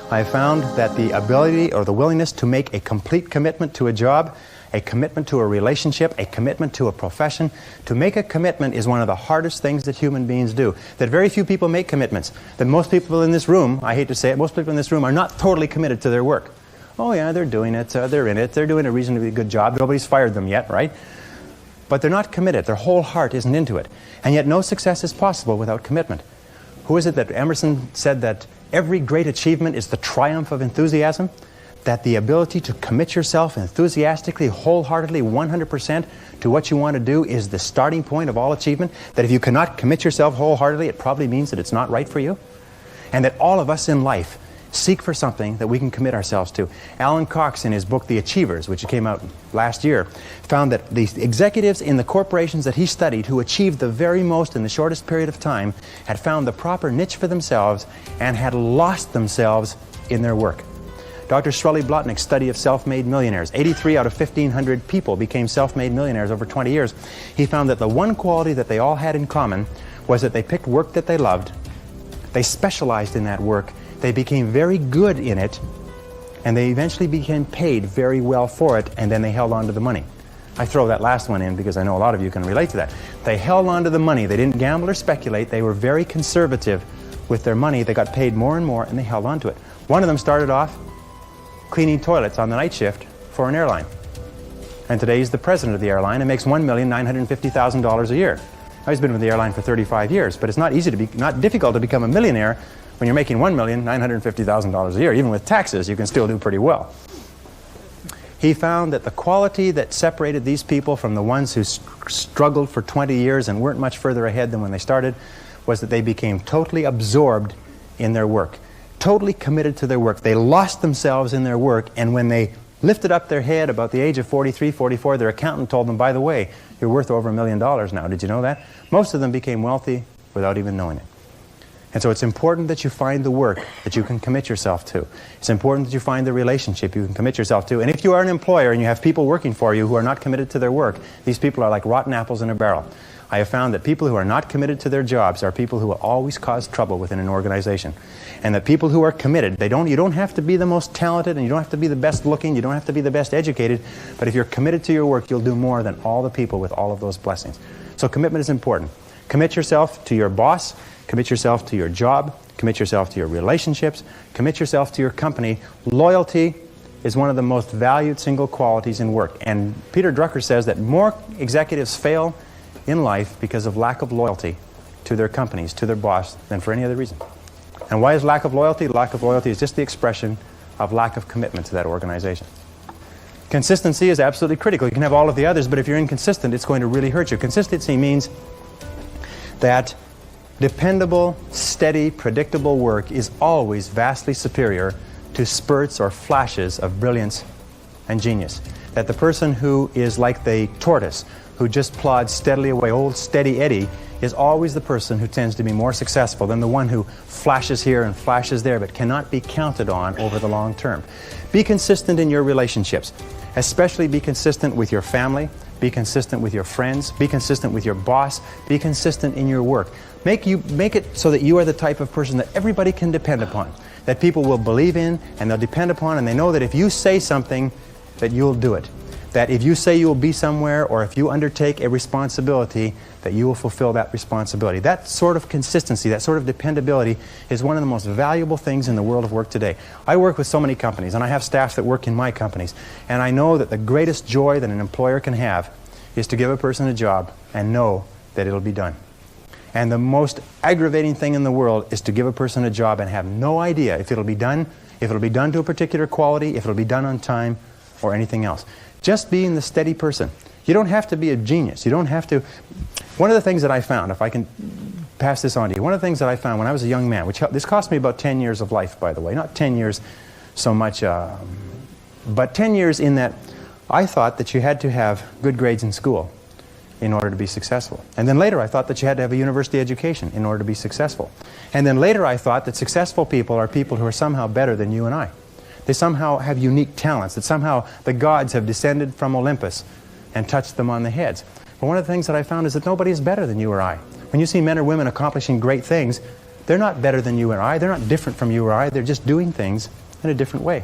I found that the ability or the willingness to make a complete commitment to a job, a commitment to a relationship, a commitment to a profession, to make a commitment is one of the hardest things that human beings do. That very few people make commitments. That most people in this room, I hate to say it, most people in this room are not totally committed to their work. Oh yeah, they're doing it, they're in it, they're doing a reasonably good job, nobody's fired them yet, right? But they're not committed, their whole heart isn't into it. And yet no success is possible without commitment. Who is it that Emerson said that every great achievement is the triumph of enthusiasm? That the ability to commit yourself enthusiastically, wholeheartedly, 100% to what you want to do is the starting point of all achievement? That if you cannot commit yourself wholeheartedly, it probably means that it's not right for you? And that all of us in life seek for something that we can commit ourselves to. Alan Cox, in his book The Achievers, which came out last year, found that the executives in the corporations that he studied who achieved the very most in the shortest period of time had found the proper niche for themselves and had lost themselves in their work. Dr. Shirley Blotnick's study of self-made millionaires, 83 out of 1,500 people became self-made millionaires over 20 years. He found that the one quality that they all had in common was that they picked work that they loved, they specialized in that work, they became very good in it, and they eventually became paid very well for it, and then they held on to the money. I throw that last one in because I know a lot of you can relate to that. They held on to the money. They didn't gamble or speculate. They were very conservative with their money. They got paid more and more, and they held on to it. One of them started off cleaning toilets on the night shift for an airline. And today he's the president of the airline and makes $1,950,000 a year. Now, he's been with the airline for 35 years, but it's not difficult to become a millionaire when you're making $1,950,000 a year. Even with taxes, you can still do pretty well. He found that the quality that separated these people from the ones who struggled for 20 years and weren't much further ahead than when they started was that they became totally absorbed in their work, totally committed to their work. They lost themselves in their work, and when they lifted up their head about the age of 43, 44, their accountant told them, by the way, you're worth over $1 million now. Did you know that? Most of them became wealthy without even knowing it. And so it's important that you find the work that you can commit yourself to. It's important that you find the relationship you can commit yourself to. And if you are an employer and you have people working for you who are not committed to their work, these people are like rotten apples in a barrel. I have found that people who are not committed to their jobs are people who will always cause trouble within an organization. And that people who are committed, you don't have to be the most talented, and you don't have to be the best looking, you don't have to be the best educated, but if you're committed to your work, you'll do more than all the people with all of those blessings. So commitment is important. Commit yourself to your boss, commit yourself to your job, commit yourself to your relationships, commit yourself to your company. Loyalty is one of the most valued single qualities in work. And Peter Drucker says that more executives fail in life because of lack of loyalty to their companies, to their boss, than for any other reason. And why is lack of loyalty? Lack of loyalty is just the expression of lack of commitment to that organization. Consistency is absolutely critical. You can have all of the others, but if you're inconsistent, it's going to really hurt you. Consistency means that dependable, steady, predictable work is always vastly superior to spurts or flashes of brilliance and genius. That the person who is like the tortoise, who just plods steadily away, old steady Eddie, is always the person who tends to be more successful than the one who flashes here and flashes there but cannot be counted on over the long term. Be consistent in your relationships. Especially be consistent with your family, be consistent with your friends, be consistent with your boss, be consistent in your work. Make it so that you are the type of person that everybody can depend upon, that people will believe in and they'll depend upon, and they know that if you say something, that you'll do it. That if you say you will be somewhere, or if you undertake a responsibility, that you will fulfill that responsibility. That sort of consistency, that sort of dependability is one of the most valuable things in the world of work today. I work with so many companies, and I have staff that work in my companies, and I know that the greatest joy that an employer can have is to give a person a job and know that it'll be done. And the most aggravating thing in the world is to give a person a job and have no idea if it'll be done to a particular quality, if it'll be done on time, or anything else. Just being the steady person. You don't have to be a genius. You don't have to. One of the things that I found, if I can pass this on to you, one of the things that I found when I was a young man, this cost me about 10 years of life, by the way, not 10 years so much, but 10 years in that I thought that you had to have good grades in school in order to be successful. And then later I thought that you had to have a university education in order to be successful. And then later I thought that successful people are people who are somehow better than you and I. They somehow have unique talents, that somehow the gods have descended from Olympus and touched them on the heads. But one of the things that I found is that nobody is better than you or I. When you see men or women accomplishing great things, They're not better than you or I. They're not different from you or I. They're just doing things in a different way.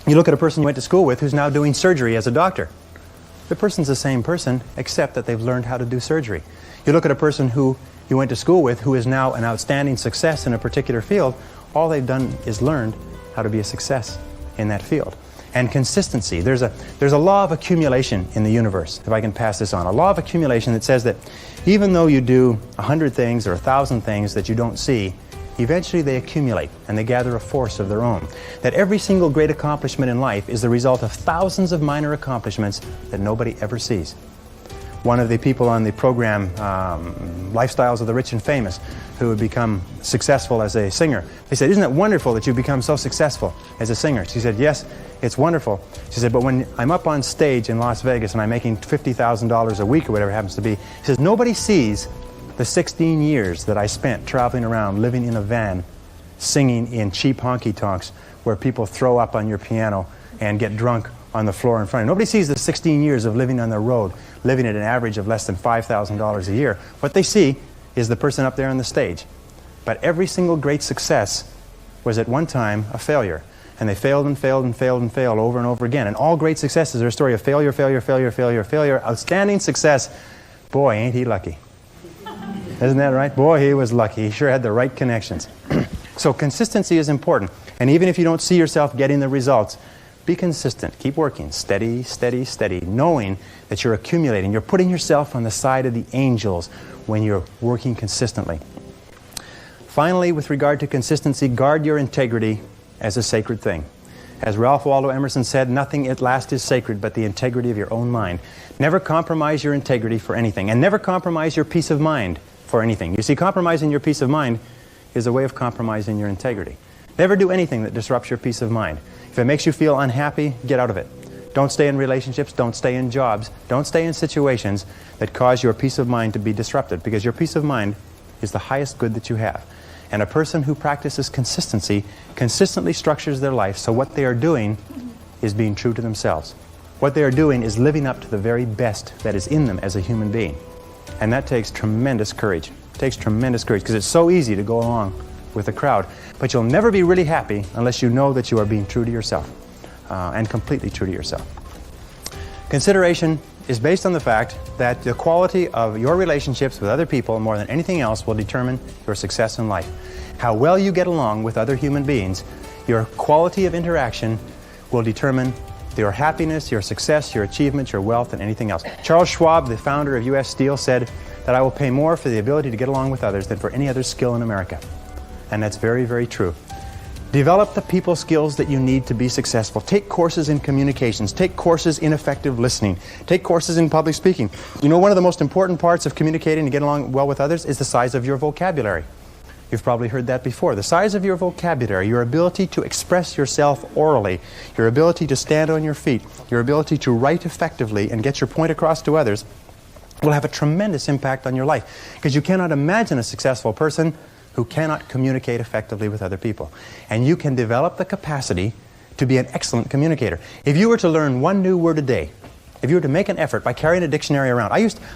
You look at a person you went to school with who's now doing surgery as a doctor. The person's the same person, except that they've learned how to do surgery. You look at a person who you went to school with who is now an outstanding success in a particular field. All they've done is learned how to be a success in that field. And consistency. There's a law of accumulation in the universe, if I can pass this on. A law of accumulation that says that even though you do 100 things or 1,000 things that you don't see, eventually they accumulate and they gather a force of their own. That every single great accomplishment in life is the result of thousands of minor accomplishments that nobody ever sees. One of the people on the program, Lifestyles of the Rich and Famous, who had become successful as a singer, they said, "Isn't it wonderful that you've become so successful as a singer?" She said, "Yes, it's wonderful." She said, "But when I'm up on stage in Las Vegas and I'm making $50,000 a week or whatever it happens to be," she says, "nobody sees the 16 years that I spent traveling around, living in a van, singing in cheap honky-tonks where people throw up on your piano and get drunk on the floor in front of you. Nobody sees the 16 years of living on the road, living at an average of less than $5,000 a year. What they see is the person up there on the stage. But every single great success was at one time a failure. And they failed and failed and failed and failed over and over again. And all great successes are a story of failure, failure, failure, failure, failure. Outstanding success. Boy, ain't he lucky. Isn't that right? Boy, he was lucky. He sure had the right connections. So consistency is important. And even if you don't see yourself getting the results, be consistent. Keep working. Steady, steady, steady. Knowing that you're accumulating. You're putting yourself on the side of the angels when you're working consistently. Finally, with regard to consistency, guard your integrity as a sacred thing. As Ralph Waldo Emerson said, nothing at last is sacred but the integrity of your own mind. Never compromise your integrity for anything. And never compromise your peace of mind for anything. You see, compromising your peace of mind is a way of compromising your integrity. Never do anything that disrupts your peace of mind. If it makes you feel unhappy, get out of it. Don't stay in relationships, don't stay in jobs, don't stay in situations that cause your peace of mind to be disrupted, because your peace of mind is the highest good that you have. And a person who practices consistency consistently structures their life so what they are doing is being true to themselves. What they are doing is living up to the very best that is in them as a human being. And that takes tremendous courage. It takes tremendous courage because it's so easy to go along with the crowd. But you'll never be really happy unless you know that you are being true to yourself and completely true to yourself. Consideration is based on the fact that the quality of your relationships with other people more than anything else will determine your success in life. How well you get along with other human beings, your quality of interaction will determine your happiness, your success, your achievements, your wealth, and anything else. Charles Schwab, the founder of U.S. Steel, said that I will pay more for the ability to get along with others than for any other skill in America. And that's very, very true. Develop the people skills that you need to be successful. Take courses in communications. Take courses in effective listening. Take courses in public speaking. You know, one of the most important parts of communicating and getting along well with others is the size of your vocabulary. You've probably heard that before. The size of your vocabulary, your ability to express yourself orally, your ability to stand on your feet, your ability to write effectively and get your point across to others will have a tremendous impact on your life. Because you cannot imagine a successful person who cannot communicate effectively with other people. And you can develop the capacity to be an excellent communicator. If you were to learn one new word a day, if you were to make an effort by carrying a dictionary around,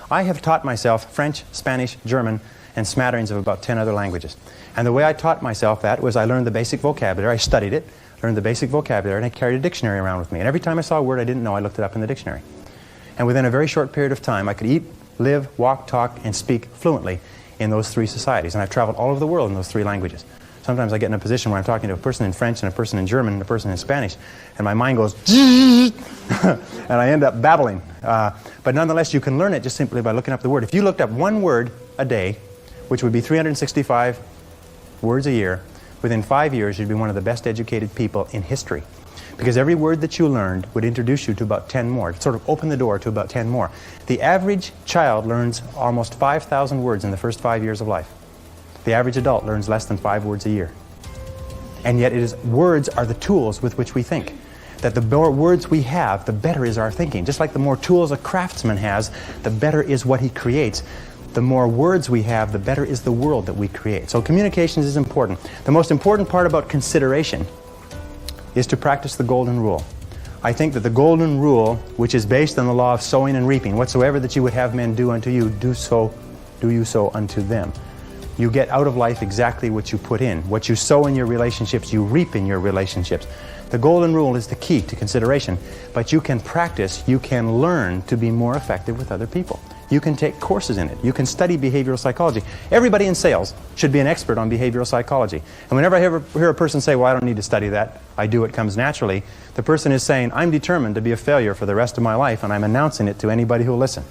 I have taught myself French, Spanish, German, and smatterings of about 10 other languages. And the way I taught myself that was I learned the basic vocabulary, I studied it, learned the basic vocabulary, and I carried a dictionary around with me. And every time I saw a word I didn't know, I looked it up in the dictionary. And within a very short period of time, I could eat, live, walk, talk, and speak fluently in those three societies. And I've traveled all over the world in those three languages. Sometimes I get in a position where I'm talking to a person in French and a person in German and a person in Spanish, and my mind goes, and I end up babbling. But nonetheless, you can learn it just simply by looking up the word. If you looked up one word a day, which would be 365 words a year, within 5 years, you'd be one of the best educated people in history. Because every word that you learned would introduce you to about 10 more. It sort of opened the door to about 10 more. The average child learns almost 5,000 words in the first 5 years of life. The average adult learns less than 5 words a year. And yet words are the tools with which we think. That the more words we have, the better is our thinking. Just like the more tools a craftsman has, the better is what he creates. The more words we have, the better is the world that we create. So communications is important. The most important part about consideration is to practice the golden rule. I think that the golden rule, which is based on the law of sowing and reaping, whatsoever that you would have men do unto you, do you so unto them. You get out of life exactly what you put in. What you sow in your relationships, you reap in your relationships. The golden rule is the key to consideration, but you can practice, you can learn to be more effective with other people. You can take courses in it. You can study behavioral psychology. Everybody in sales should be an expert on behavioral psychology. And whenever I hear a person say, well, I don't need to study that, I do, it comes naturally, the person is saying, I'm determined to be a failure for the rest of my life, and I'm announcing it to anybody who will listen.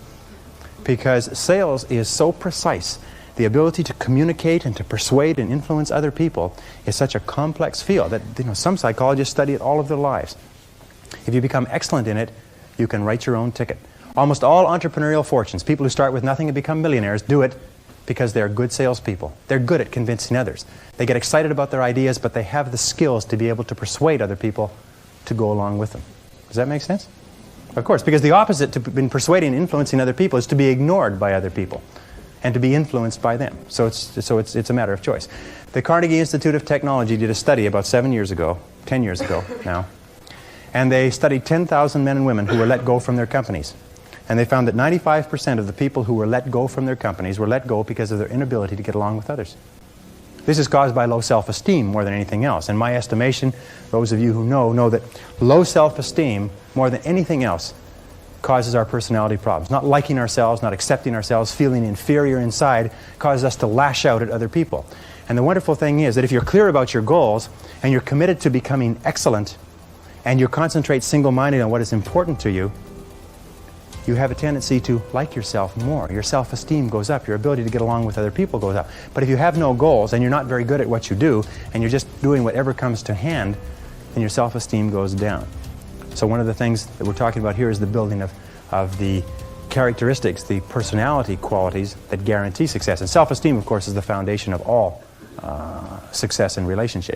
Because sales is so precise. The ability to communicate and to persuade and influence other people is such a complex field that some psychologists study it all of their lives. If you become excellent in it, you can write your own ticket. Almost all entrepreneurial fortunes, people who start with nothing and become millionaires, do it because they're good salespeople. They're good at convincing others. They get excited about their ideas, but they have the skills to be able to persuade other people to go along with them. Does that make sense? Of course, because the opposite to being persuading and influencing other people is to be ignored by other people and to be influenced by them. So it's a matter of choice. The Carnegie Institute of Technology did a study about 10 years ago now, and they studied 10,000 men and women who were let go from their companies. And they found that 95% of the people who were let go from their companies were let go because of their inability to get along with others. This is caused by low self-esteem more than anything else. In my estimation, those of you who know that low self-esteem, more than anything else, causes our personality problems. Not liking ourselves, not accepting ourselves, feeling inferior inside, causes us to lash out at other people. And the wonderful thing is that if you're clear about your goals and you're committed to becoming excellent and you concentrate single-minded on what is important to you, you have a tendency to like yourself more. Your self-esteem goes up. Your ability to get along with other people goes up. But if you have no goals and you're not very good at what you do and you're just doing whatever comes to hand, then your self-esteem goes down. So one of the things that we're talking about here is the building of the characteristics, the personality qualities that guarantee success. And self-esteem, of course, is the foundation of all success in relationships.